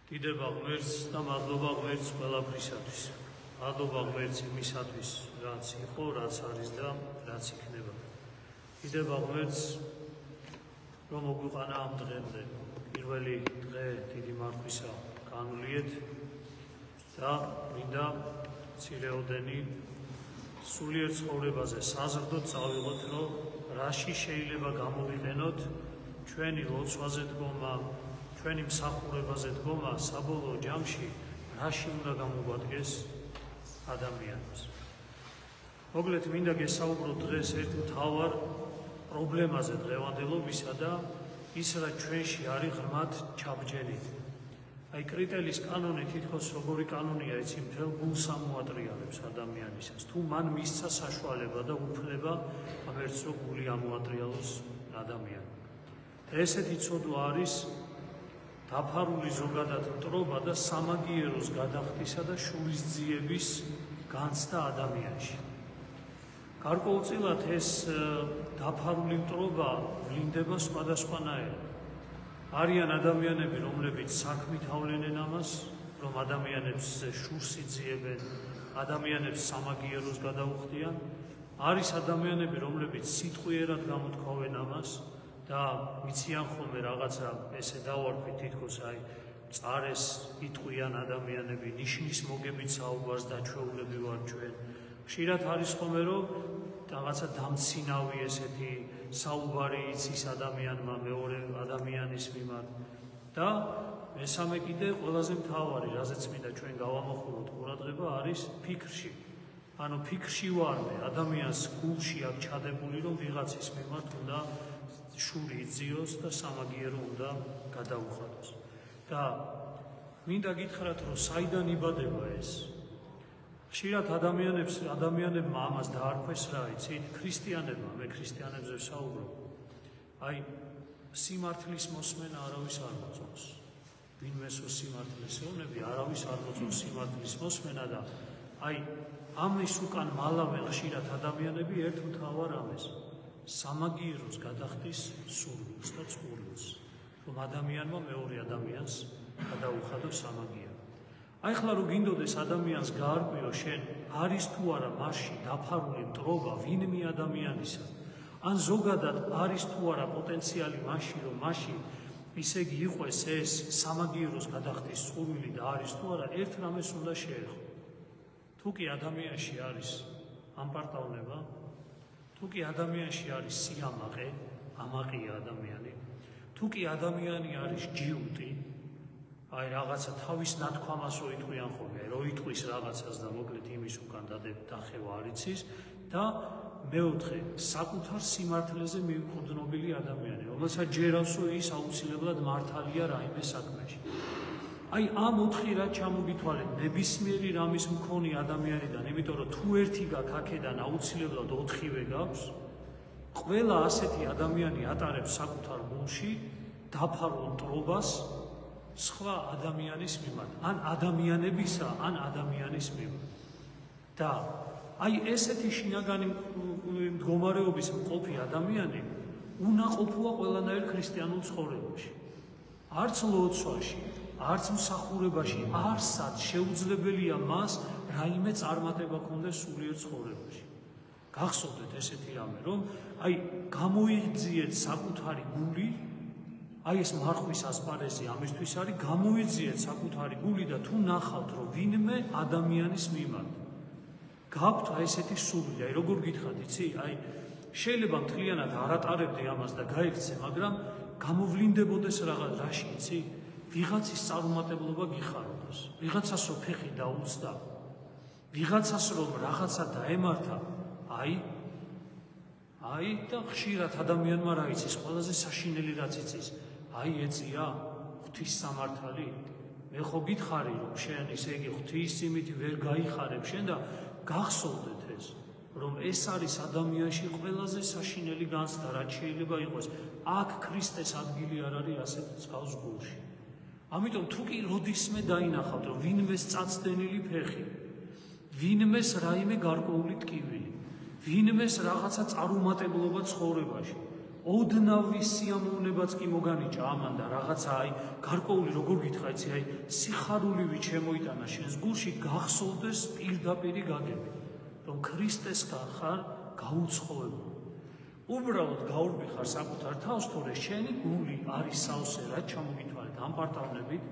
დიდება ღმერთს და მადლობა ღმერთს ყველაფრისათვის. მადლობა ღმერთს იმისათვის, რაც იყო, რაც არის და რაც იქნება. დიდება ღმერთს, რომ მოგვიყვანა ამ დღემდე, პირველი დღე დიდი მარხვისა განვლიეთ და მინდა მცირეოდენი სულიერ ცხოვრებაზე საზრდოდ წავიღოთ, რომ რაში შეიძლება გამოვიყენოთ ჩვენი ლოცვაზე დგომა, ჩვენი მსახურებაზე დგომა საბოლოო ჯამში რაში უნდა გამოგვადგეს ადამიანებს. მოკლედ მინდა გესაუბროთ დღეს ერთ მთავარ პრობლემაზე დღევანდელობისა და ის რა ჩვენში არის ღრმად ჩაბჯენილი. აი კრიტელის კანონი თითქოს როგორი კანონია იცი მთელ გულს ამოატრიალებს ადამიანისას. თუ მან მისცა საშუალება და უფლება ღმერთს რომ გული ამოატრიალოს ადამიანი. ესეთი ცოდვა არის დაფარული ზოგადად მტრობა და სამაგიეროს გადახდისა და შურისძიების განცდა ადამიანში. გარკვეულწილად ეს დაფარული მტრობა ვლინდება სხვადასხვანაირად. არიან ადამიანები, რომლებიც საქმით ავლენენ ამას, რომ ადამიანებს შურს იძიებენ, ადამიანებს სამაგიეროს გადაუხდიან. არის ადამიანები, რომლებიც სიტყვიერად გამოთქვავენ ამას და მიციან ხოლმე რაღაცა ესე დავარქვით თითქოს აი წარეს იტყვიან ადამიანები, ნიშნის მოგებით საუბარს დაჩვეულები ვარ ჩვენ. ხშირად არის ხოლმე რომ რაღაცა დამცინავი ესეთი საუბარი იცის ადამიანმა მეორე ადამიანის მიმართ და მესამე კიდე ყველაზე მთავარი, რაზეც მინდა ჩვენ გავამოხმაროთ ყურადღება, არის ფიქრში. ანუ ფიქრში ვარდე, ადამიანს გულში აქვს ჩადებული, რომ ვიღაცის მიმართ უნდა შური იძიოს და სამაგიერო უნდა გადაუხადოს. და მინდა გითხრათ, რომ საიდან იბადება ეს? ხშირად ადამიანებმა ამას დაარქვეს რა იცით? ქრისტიანებმა, მე ქრისტიანებზე ვსაუბრობ. აი სიმართლის მოსმენა არავის არ მოწონს. ვინმეს სიმართლეს ეუბნები, არავის არ მოწონს სიმართლის მოსმენა და აი ამის უკან მალავენ ხშირად ადამიანები ერთ მთავარ ამას. სამაგიეროს გადახდის სურვილს და წყურვილს, რომ ადამიანმა მეორე ადამიანს გადაუხადოს სამაგიერო. აი ხლა რომ გინდოდეს ადამიანს გაარკვიო შენ არის თუ არა მასში დაფარული მტრობა ვინმე ადამიანისა, ან ზოგადად არის თუ არა პოტენციალი მასში, რომ მასში ისე იგი იყოს ეს სამაგიეროს გადახდის სურვილი და არის თუ არა, ერთ რამეს უნდა შეეხო. თუ კი ადამიანში არის ამპარტავნება, თუ კი ადამიანში არის სიამაყე, ამაყია ადამიანი, თუ კი ადამიანი არის ჯიუტი, აი რაღაცა თავის ნათქვამას რო იტყვიან ხოლმე, რო იტყვის რაღაცას და მოკლედ იმის უკან დახევა არ იცის და მეოთხე საკუთარ სიმართლეზე მიუყრდნობილი ადამიანი, რომელსაც ჯერავს რომ ის აუცილებლად მართალია რაიმე საქმეში. აი ამ ოთხი რაც ჩამოგითვალეთ ნებისმიერი რამის მქონე ადამიანიდან, იმიტომ რომ თუ ერთი გაქვს აქედან აუცილებლად ოთხივე გაქვს, ყველა ასეთი ადამიანი ატარებს საკუთარ გულში დაფარულ მტრობას სხვა ადამიანის მიმართ, ან ადამიანებისა, ან ადამიანის მიმართ. და აი ესეთი შინაგანი მდგომარეობის მყოფი ადამიანი უნაყოფოა ყველანაირ ქრისტიანულ ცხოვრებაში. არც ლოცვაში, არც მსახურებაში, არსად შეუძლებელია მას რაიმე წარმატება ქონდეს სულიერ ცხოვრებაში. გახსოვდეთ ესეთი რამე, რომ აი გამოიძიეთ საკუთარი გული, აი ეს მარხვის ასპარეზი ამისთვის არის, გამოიძიეთ საკუთარი გული და თუ ნახავთ, რომ ვინმე ადამიანის მიმართ გაქვთ აი ესეთი სურვილი, აი როგორ გითხრათ, იცი? აი შეიძლება მთლიანად არ ატარებდე ამას და გაიქცე, მაგრამ გამოვლინდებოდეს რაში, იცი? ვიღაცის წარუმატებლობა გიხაროს, ვიღაცას რომ ფეხი დაუწდა, ვიღაცას რომ რაღაცა დაემართა, აი და ხშირად ადამიანმა რა იცის, ყველაზე საშინელი რაც იცის, აი ეწია ღვთის სამართალი. მე ხო გითხარი რომ შენ ისე იგი ღვთის სიმით ვერ გაიხარებ შენ და გახსოვდეთ ეს, რომ ეს არის ადამიანში ყველაზე საშინელი განცდა, რაც შეიძლება იყოს. აქ ქრისტეს ადგილი არ არის ასეთ წყავს გულში. ამიტომ თუ კი როდისმე დაინახავთ, რომ ვინმეს წაცდენილი ფეხი, ვინმეს რაიმე გარკვეული ტკივილი, ვინმეს რაღაცა წარუმატებლობა ცხოვრებაში, ოდნავი სიამოვნებაც კი მოგანიჭა ამან და რაღაცა გარკვეული როგორ გითხრა იცი სიხარულივი შემოიტანა შენს გულში გახსოვდეს პირდაპირი გაგები რომ ქრისტესგან ხარ გაუცხოვებული უბრალოდ გაურბი ხარ საკუთარ თავს თორე შენი გული არის სავსე რაც ჩამოგითვალეთ ამპარტავნებით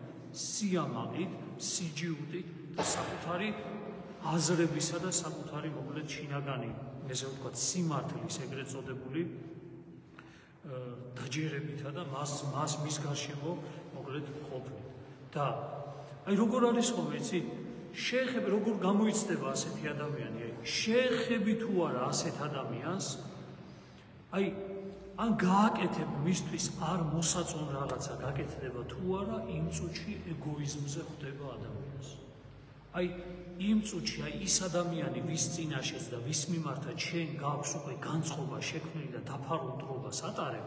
სიამაყით სიჯიუტით და საკუთარი აზრებისა და საკუთარი მოკლედ შინაგანი ესე ვთქვათ სიმართლის ეგრეთ წოდებული დაჯერებითა და მას მის გარშემო მოკლედ ყოფნით და როგორ არის ხოლმე იცი შეეხები როგორ გამოიცდება ასეთი ადამიანი შეეხები თუ არა ასეთ ადამიანს ან გააკეთებ მისთვის არ მოსაწონ რაღაცა გაკეთდება თუ არა იმ წუთში ეგოიზმზე ხვდება ადამიანს იმ წუთში ის ადამიანი ვის წინაშეც და ვის მიმართაც შენ გაქვს უკვე განწყობა შექმნილი და დაფარულ დრობას ატარებ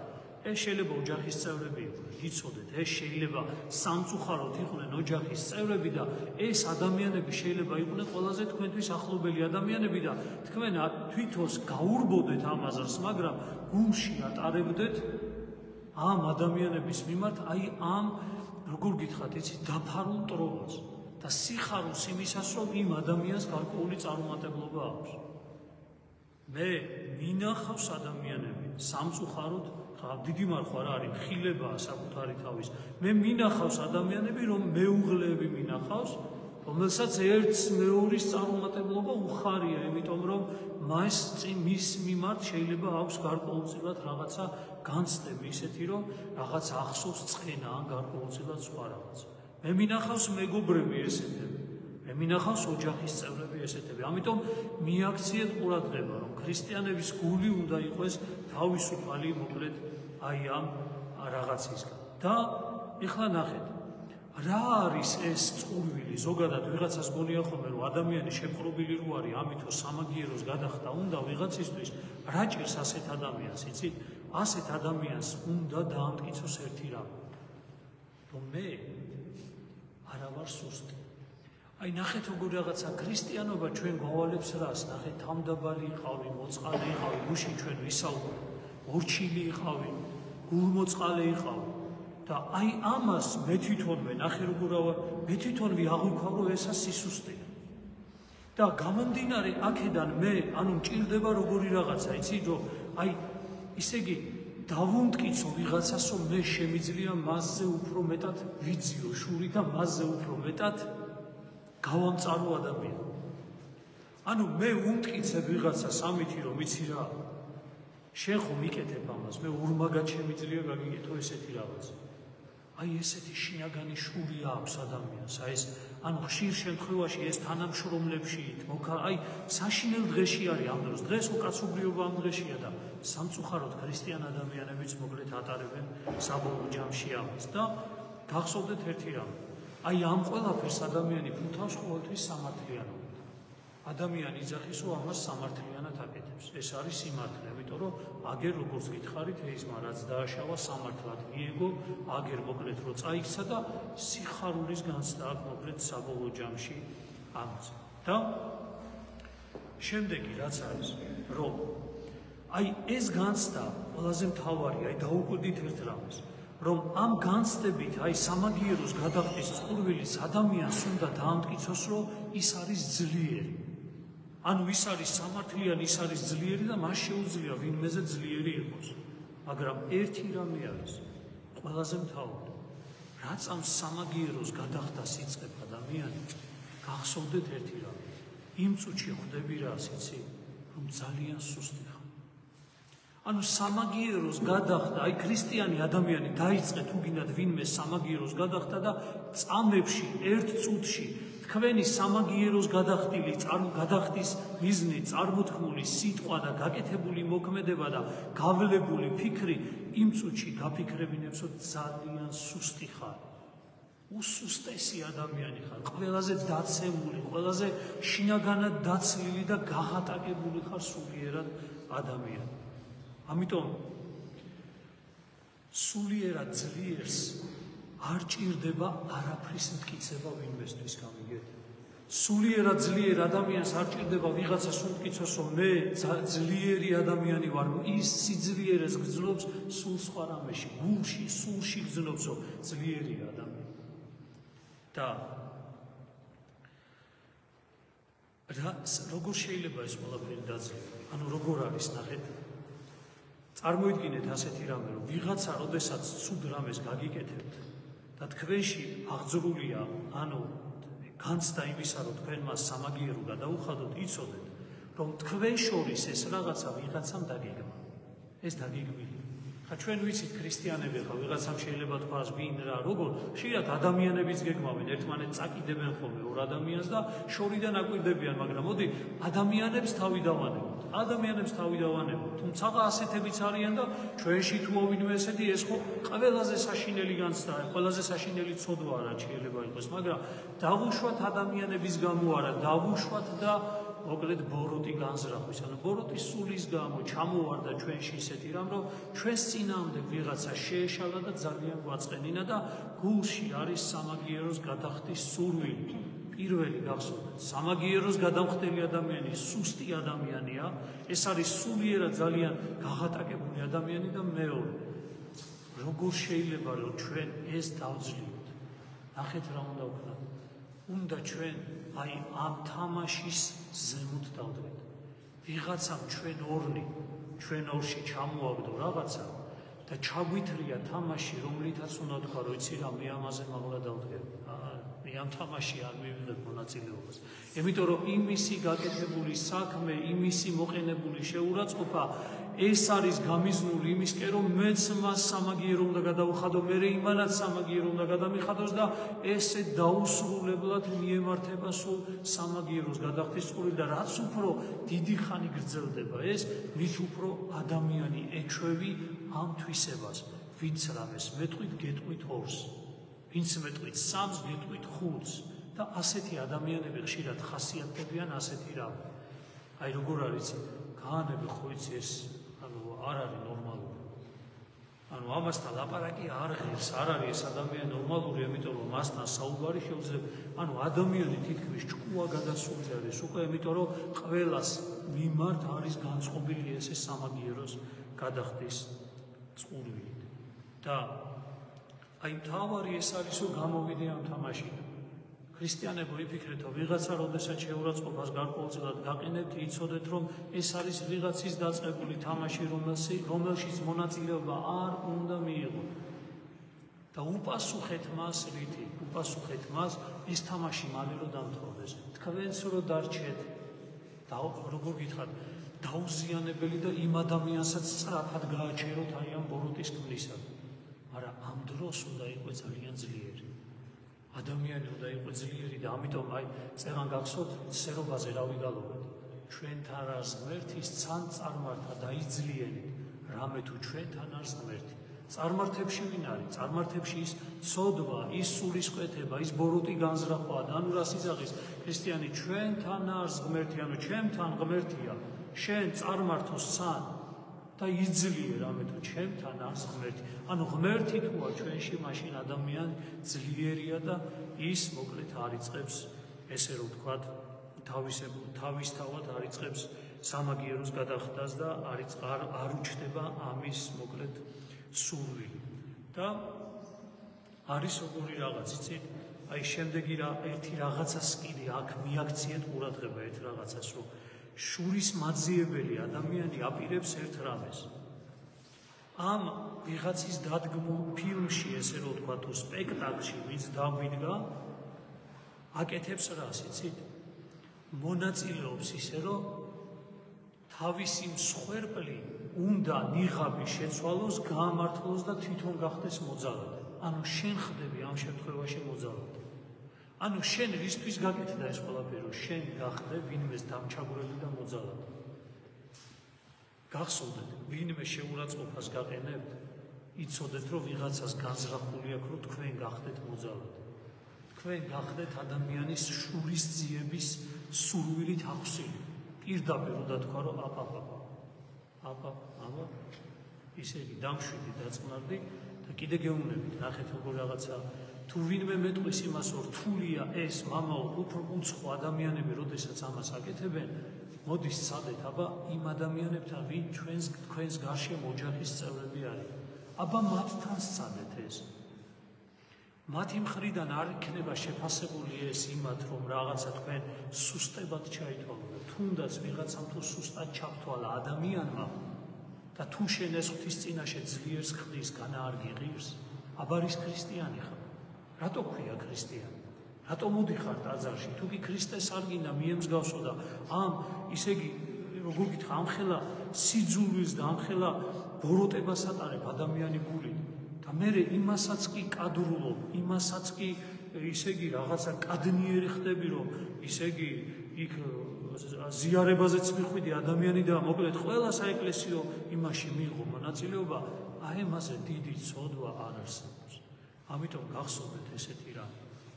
ეს შეიძლება ოჯახის წევრები იყვნენ იცოდეთ ეს შეიძლება სამწუხაროდ იყვნენ ოჯახის წევრები და ეს ადამიანები შეიძლება იყვნენ ყველაზე თქვენთვის ახლობელი ადამიანები და თქვენ თვითონს გაურბოდეთ ამ აზრს მაგრამ გულში ატარებდეთ ამ ადამიანების მიმართ ამ როგორ გითხრათ იცი დაფარულ ტრობას და სიხარულს იმისას რომ იმ ადამიანს გარკვეული წარუმატებლობა აქვს მე მინახავს ადამიანები სამწუხაროდ დიდი მარხვა რა არის ხილებაა საკუთარი თავის მე მინახავს ადამიანები რომ მეუღლეები მინახავს რომელსაც ერთს მეორის წარუმატებლობა უხარია იმიტომ რომ მის მიმართ შეიძლება აქვს გარკვეულწილად რაღაცა განცდები ისეთი რომ რაღაც ახსოვს წყენა ან გარკვეულწილად სხვა რაღაც მე მინახავს მეგობრები ესეთები მე მინახავს ოჯახის წევრები ესეთები ამიტომ მიაქციეთ ყურადღება რომ ქრისტიანების გული უნდა იყოს თავისუფალი მოკლედ ამ რაღაცისგან და ეხლა ნახეთ რა არის ეს წყურვილი ზოგადად ვიღაცას გონია ხოლმე რომ ადამიანი შეპყრობილი რო არის ამითო სამაგიეროს გადახდა უნდა ვიღაცისთვის რა ჭირს ასეთ ადამიანს იცით ასეთ ადამიანს უნდა დაამტკიცოს ერთი რამ რომ მე არა ვარ სუსტი ნახეთ როგორ რაღაცა ქრისტიანობა ჩვენ გვავალებს რას ნახეთ თამდაბალი იყავი მოწყალე იყავი გუში ჩვენ ვისაუბრეთ ორჩილი იყავი გულმოწყალე იყავი და ამას მე თვითონვე ნახე როგორ მე თვითონვე აღვიქვა რომ ესა სისუსტეა და გამომდინარე აქედან მე მჭირდება როგორი რაღაცა იცი რომ ისე იგი დავუმტკიცო ვიღაცას რომ მე შემიძლია მასზე უფრო მეტად ვიძიო შური და მასზე უფრო მეტად გავამწარო ადამიანი მე უმტკიცებ ვიღაცას ამითი რომ იცი რა შენ ხომ მიკეთებ ამას მე ურმაგად შემიძლია გაგიკეთო ესეთი რაღაც ესეთი შინაგანი შური აქვს ადამიანს ეს ხშირ შემთხვევაში ეს თანამშრომლებში საშინელ დღეში არის ამ დროს დღეს უკაცობრიობა ამ დღეშია და სამწუხაროდ ქრისტიან ადამიანებიც მოკლედ ატარებენ საბოლოო ჯამში ამას და გახსოვდეთ ერთი რამ ამ ყველაფერს ადამიანი ფუთავს ყოველთვის სამართლიანობით ადამიანი იძახის რომ ამას სამართლიანად აკეთებს ეს არის სიმართლე იმიტომ რომ აგერ როგორც გითხარით ეისმა რაც დააშავა სამართლად მიეგო აგერ მოკლედ რო წაიქცა და სიხარულის განცდა აქვს მოკლედ საბოლოო ჯამში ამაზე და შემდეგი რაც არის რომ ეს განცდა ყველაზე მთავარია დაუკვირდით ერთ რამეს რომ ამ განცდებით სამაგიეროს გადახდის წყურვილის ადამიანს უნდა დაამტკიცოს რომ ის არის ძლიერი ის არის სამართლიანი ის არის ძლიერი და მას შეუძლია ვინმეზე ძლიერი იყოს მაგრამ ერთი რამე არის ყველაზე მთავარი რაც ამ სამაგიეროს გადახდას იწყებ ადამიანი გახსოვდეთ ერთი რამე იმ წუთში ხვდები რას იცი რომ ძალიან სუსტი ხარ სამაგიეროს გადახდა ქრისტიანი ადამიანი დაიწყე თუ გინდათ ვინმე სამაგიეროს გადახდა და წამებში ერთ წუთში თქვენი სამაგიეროს გადახდის მიზნით წარმოთქმული სიტყვა და გაკეთებული მოქმედება და გავლებული ფიქრი იმ წუთში გაფიქრებინებს რომ ძალიან სუსტი ხარ უსუსტესი ადამიანი ხარ ყველაზე დაცემული ყველაზე შინაგანად დაცლილი და გაღატაკებული ხარ სულიერად ადამიანი ამიტომ სულიერად ძლიერს არ ჭირდება არაფრის მტკიცება ვინმესთვის გამიგეთ სულიერად ძლიერ ადამიანს არ ჭირდება ვიღაცას უმტკიცოს, რომ მე ძლიერი ადამიანი ვარ, ის სიძლიერეს გრძნობს სულ სხვა რამეში, გულში, სულში გრძნობს, რომ ძლიერია ადამიანი. და როგორ შეიძლება ეს ყველაფერი დაძლევა? ანუ როგორ არის, ნახეთ. წარმოიდგინეთ ასეთი რამე, რომ ვიღაცა როდესაც ცუდ რამეს გაგიკეთებთ და თქვენში აღძრულია, ანუ განცდა იმისა, რომ თქვენ მას სამაგიერო გადაუხადოთ, იცოდეთ, რომ თქვენ შორის ეს რაღაცა ვიღაცამ დაგეგმა. ეს დაგეგმილი. ხა ჩვენ ვიცით ქრისტიანები, ხა ვიღაცამ შეიძლება თქვას ვინ რა, როგორ ხშირად ადამიანებიც გეგმავენ, ერთმანეთს წაკიდებენ ხოლმე ორ ადამიანს და შორიდან აკვირდებიან, მაგრამ მოდი ადამიანებს თავი დავანებოთ. ადამიანებს თავი დავანებოთ. თუმცა ასეთებიც არიან და ჩვენში თუ ვინმე ესეთი, ეს ხო ყველაზე საშინელი განცდაა, ყველაზე საშინელი ცოდვაა რა შეიძლება იყოს, მაგრამ დავუშვათ ადამიანების გამო არა, დავუშვათ და მოკლედ ბოროტი განზრახვის, ანუ ბოროტის სულის გამო ჩამოვარდა ჩვენში ისეთი რამ, რომ ჩვენს წინააღმდეგ ვიღაცა შეეშალა და ძალიან გვაწყენინა და გულში არის სამაგიეროს გადახდის სურვილი. პირველი გახსოვდეთ, სამაგიეროს გადამხდელი ადამიანი სუსტი ადამიანია, ეს არის სულიერად ძალიან გაღატაკებული ადამიანი და მეორე, როგორ შეიძლება რომ ჩვენ ეს დავძლიოთ? ნახეთ რა უნდა ვქნათ. უნდა ჩვენ აი ამ თამაშის ზემოთ დავდგეთ. ვიღაცამ ჩვენ ორში ჩამოაგდო რაღაცა და ჩაგვითრია თამაში, რომლითაც უნდა თქვა, რომ იცი რა, მე ამაზე მაღლა დავდგებ. მე ამ თამაში არ მივიღებ მონაწილეობას. იმიტომ რომ იმისი გაკეთებული საქმე, იმისი მოყენებული შეურაცხყოფა ეს არის გამიზნული იმისკენ, რომ მეც მას სამაგიერო უნდა გადავხადო, მე იმანაც სამაგიერო უნდა გადამიხადოს და ესე დაუსრულებლად მიემართება სულ სამაგიეროს გადახდის წყურვილი და რაც უფრო დიდი ხანი გრძელდება ეს, მით უფრო ადამიანი ეჩვევი ამ თვისებას. ვინც რამეს მეტყვით, გეტყვით ორს, ვინც მეტყვით სამს, გეტყვით ხუთს და ასეთი ადამიანები ხშირად ხასიათდებიან ასეთი რამე. აი როგორ არის გაანები ხო იცი ეს არ არის ნორმალური. ანუ ამასთან ლაპარაკი არ ღირს, არ არის ეს ადამიანი ნორმალური, იმიტომ რომ მასთან საუბარი შეუძლია. ანუ ადამიანი თითქმის ჭკუა გადასული არის უკვე, იმიტომ რომ ყველას მიმართ არის განწყობილი ეს სამაგიეროს გადახდის წყურვილი. და აი მთავარი ეს არის, რომ გამოვიდე ამ თამაშიდან. ქრისტიანებო იფიქრეთ, რომ ვიღაცა როდესაც შეურაცხყოფას გარკვეულწილად გაყინებთ, იცოდეთ, რომ ეს არის ვიღაცის დაწყებული თამაში, რომელშიც მონაწილეობა არ უნდა მიიღოთ. და უპასუხეთ მას რითი? უპასუხეთ მას ეს თამაში მალე რომ დამთავრდეს. თქვენც რომ დარჩეთ და როგორ გითხრათ, დაუზიანებელი და იმ ადამიანსაც სწრაფად გააჩეროთ აი ამ ბოროტის ქმნისაგან. მაგრამ ამ დროს უნდა იყოს ძალიან ძლიერი. ადამიანი უნდა იყოს ძლიერი და ამიტომ აი წერან გახსოვთ სერობაზე რა ვიგალობთ. ჩვენთან არის ღმერთი, ცან წარმართა და იძლიენი, რამე თუ ჩვენთან არის ღმერთი. წარმართებში ვინ არის? წარმართებში ის ცოდვა, ის სულისკვეთება, ის ბოროტი განზრახვა და ანუ რას იზაღის ქრისტიანი, ჩვენთან არის ღმერთი, ანუ ჩემთან ღმერთია. შენ წარმართოს ცან და იძლიე რამე თუ ჩემთან არის ღმერთი. ანუ ღმერთი თუა ჩვენში, მაშინ ადამიანი ძლიერია და ის მოკლედ არიწყებს, ესე რომ ვთქვათ, თავისთავად არიწყებს სამაგიეროს გადახდას და არ უჩნდება ამის მოკლედ სურვილი. და არის როგორი რაღაც, იცით? აი შემდეგი ერთი რაღაცას კიდე აქ მიაქციეთ ყურადღება ერთ რაღაცას, რომ შურის მაძიებელი ადამიანი აპირებს ერთ რამეს. ამ ვიღაცის დადგმულ ფილმში, ესე რომ ვთქვა, თუ სპექტაკლში, ვინც დაგვიდგა, აკეთებს რას, იცით? მონაწილეობს ისე, რომ თავისი მსხვერპლი უნდა ნიღაბი შეცვალოს, გაამართლოს და თვითონ გახდეს მოძალადე. ანუ შენ ხდები ამ შემთხვევაში მოძალადე. ანუ შენ რისთვის გაკეთდა ეს ყველაფერი, რომ შენ გახდე ვინმეს დამჩაგვრელი და მოძალადე. გახსოვდეთ, ვინმე შეურაცხყოფას გაყენებთ, იცოდეთ, რომ ვიღაცას განზრახული აქვს, რომ თქვენ გახდეთ მოძალადე. თქვენ გახდეთ ადამიანის შურისძიების სურვილით ახსილი. პირდაპირ უნდა თქვა, რომ აბა, ისე იგი დამშვიდი, დაწყნარდი და კიდე გეუნებით, ნახეთ როგორ რაღაცა თუ ვინმე მეტყვის იმას, რომ რთულია ეს მამაო უფრო უცხო ადამიანები, როდესაც ამას აკეთებენ, მოდის წადეთ, აბა იმ ადამიანებთან, ვინ თქვენს გარშემო ოჯახის წევრები არის. აბა მათთან წადეთ ეს. მათი მხრიდან არ იქნება შეფასებული ეს იმათ, რომ რაღაცა თქვენ სუსტებად ჩაითვალოთ. თუნდაც ვიღაცამ თუ სუსტად ჩავთვალა ადამიანმა და თუ შენ ეს ღვთის წინაშე ძლიერს ხდის, განა არ გიღირს, აბა არის ქრისტიანი ხარ. რატო ქვია ქრისტიანი? რატო მოდიხარ ტაძარში? თუ კი ქრისტეს არ გინდა მიემსგავსო და ისე იგი როგორ გითხრა, ამხელა სიძულვილს და ამხელა ბოროტებას ატარებ ადამიანი გულით და მე იმასაც კი კადრულობ, იმასაც კი ისე იგი რაღაცა კადნიერი ხდები, რომ ისე იგი იქ ზიარებაზეც მიხვიდი ადამიანი და მოკლედ ყველა საეკლესიო იმაში მიიღო მონაწილეობა, ამაზე დიდი ცოდვა არ არსებობს. ამიტომ გახსოვდეთ ესეთი რამ.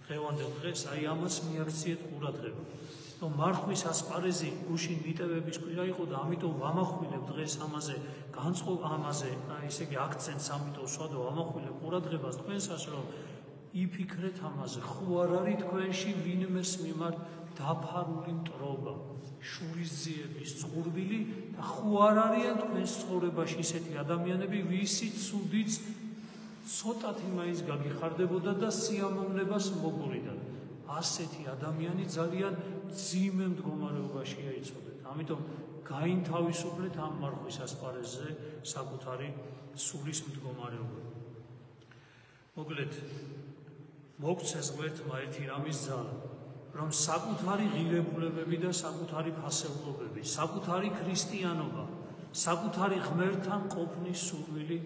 დღევანდელ დღეს ამას მიაქციეთ ყურადღება. რომ მარხვის ასპარეზი გუშინ მიტევების კვირა იყო და ამიტომ ვამახვილებ დღეს ამაზე ისე იგი აქცენტს ამიტომ სვადო ვამახვილებ ყურადღებას თქვენსაც, რომ იფიქრეთ ამაზე, ხო არ არის თქვენში ვინმეს მიმართ დაფარული მტრობა, შურისძიების წყურვილი და ხო არ არიან თქვენს ცხოვრებაში ისეთი ადამიანები, ვისით ცუდიც ცოტათი მაინც გაგიხარდებოდა და სიამოვნებას მოგურიდათ. ასეთი ადამიანი ძალიან მძიმე მდგომარეობაშია იცოდეთ. ამიტომ გაინთავისუფლეთ ამ მარხვის ასპარეზზე საკუთარი სულის მდგომარეობა. მოკლედ მოგცეს ღმერთმა ერთი რამის ძალა, რომ საკუთარი ღირებულებები და საკუთარი ფასეულობები, საკუთარი ქრისტიანობა, საკუთარი ღმერთთან ყოფნის სურვილი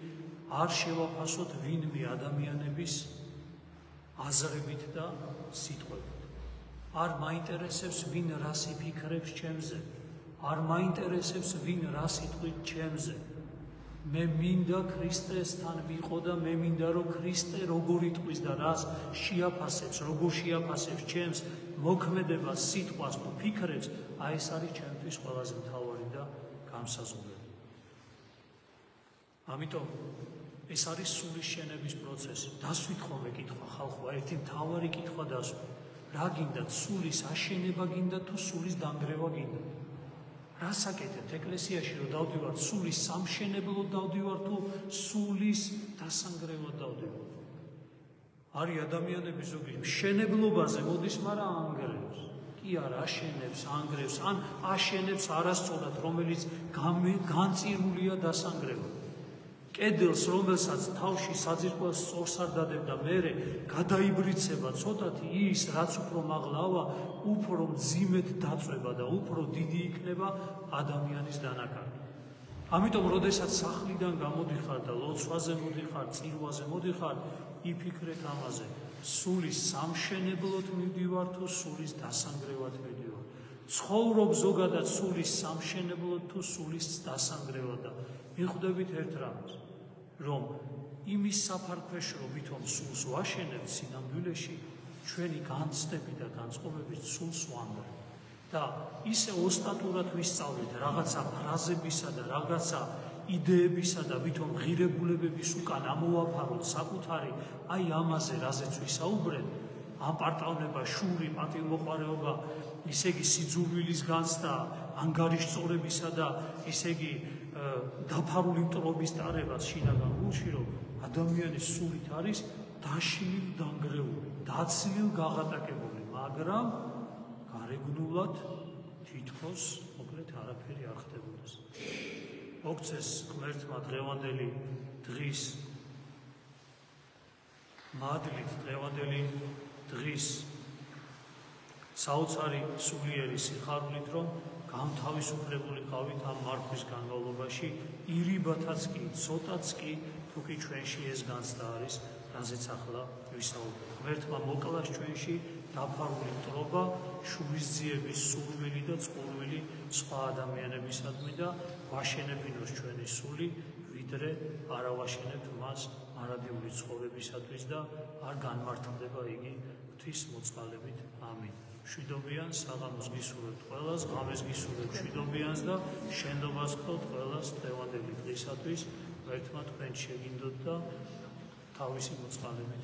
არ შევაფასოთ ვინმე ადამიანების აზრებით და სიტყვებით. არ მაინტერესებს ვინ რას იფიქრებს ჩემზე, არ მაინტერესებს ვინ რას იტყვით ჩემზე. მე მინდა ქრისტესთან ვიყო და მე მინდა რომ ქრისტე როგორ იტყვის და რას შეაფასებს, როგორ შეაფასებს ჩემს მოქმედებას, სიტყვას თუ ფიქრებს, ეს არის ჩემთვის ყველაზე მთავარი და გამსაზღვრელი. ამიტომ ეს არის სულის შენების პროცესი. დასვით ხოლმე კითხვა ხალხო, ერთი მთავარი კითხვა დასვით. რა გინდათ, სულის აშენება გინდათ თუ სულის დანგრევა გინდათ? რას აკეთებთ ეკლესიაში, რომ დავდივართ სულის სამშენებლოდ დავდივართ თუ სულის დასანგრევად დავდივართ? არის ადამიანები ზოგი მშენებლობაზე მოდის, მაგრამ ანგრევს. კი არა, აშენებს, ანგრევს, ან აშენებს არასწორად, რომელიც განწირულია დასანგრევად. კედელს, რომელსაც თავში საძირკველს სწორს არ დადებდა, მერე გადაიბრიცება ცოტათი, ის რაც უფრო მაღლავა, უფრო მძიმედ დაწვება და უფრო დიდი იქნება ადამიანის დანაკარგი. ამიტომ, როდესაც სახლიდან გამოდიხარ და ლოცვაზე მოდიხარ, წირვაზე მოდიხარ, იფიქრეთ ამაზე, სულის სამშენებლოდ მივდივარ თუ სულის დასანგრევად მივდივარ. ცხოვრობ ზოგადად სულის სამშენებლოდ თუ სულის დასანგრევად და მიხვდებით ერთ რამს, რომ იმის საფარქვეშ რომ ვითომ სულს ვაშენებთ სინამდვილეში, ჩვენი განცდები და განწყობებით სულს ვანგრევთ და ისე ოსტატურად ვისწავლეთ რაღაცა ფრაზებისა და რაღაცა იდეებისა და ვითომ ღირებულებების უკან ამოვაფაროთ საკუთარი ამაზე, რაზეც ვისაუბრეთ, ამპარტავნება, შური, პატივმოყვარეობა, ისე იგი სიძულვილის განცდა, ანგარიშწორებისა და ისე იგი დაფარული მტრობის ტარებას შინაგან გულში, რომ ადამიანის სულით არის დაშლილ დანგრეული, დაცლილ გაღატაკებული, მაგრამ გარეგნულად თითქოს მოკლედ არაფერი არ ხდებოდეს. მოგცეს ღმერთმა დღევანდელი დღის მადლით, დღევანდელი დღის საოცარი სულიერი სიხარულით, რომ გამთავისუფლებული ყავით ამ მარხვის განმავლობაში, ირიბათაც კი, ცოტაც კი, თუ კი ჩვენში ეს განცდა არის, რაზეც ახლა ვისაუბრეთ. ღმერთმა მოკლას ჩვენში დაფარული მტრობა, შურისძიების სურვილი და წყურვილი სხვა ადამიანებისადმი და ვაშენებინოს ჩვენი სული, ვიდრე არ ავაშენებთ მას მარადიული ცხოვრებისათვის და არ განმართლდება იგი ღვთის მოწყალებით. ამინ. მშვიდობიანს საღამოს გისურვებთ ყველას, ღამეს გისურვებთ მშვიდობიანს და შენდობას გქონთ ყველას დღევანდელი დღისათვის. ღმერთმა თქვენ შეგინდოთ და თავისი მოწყალებით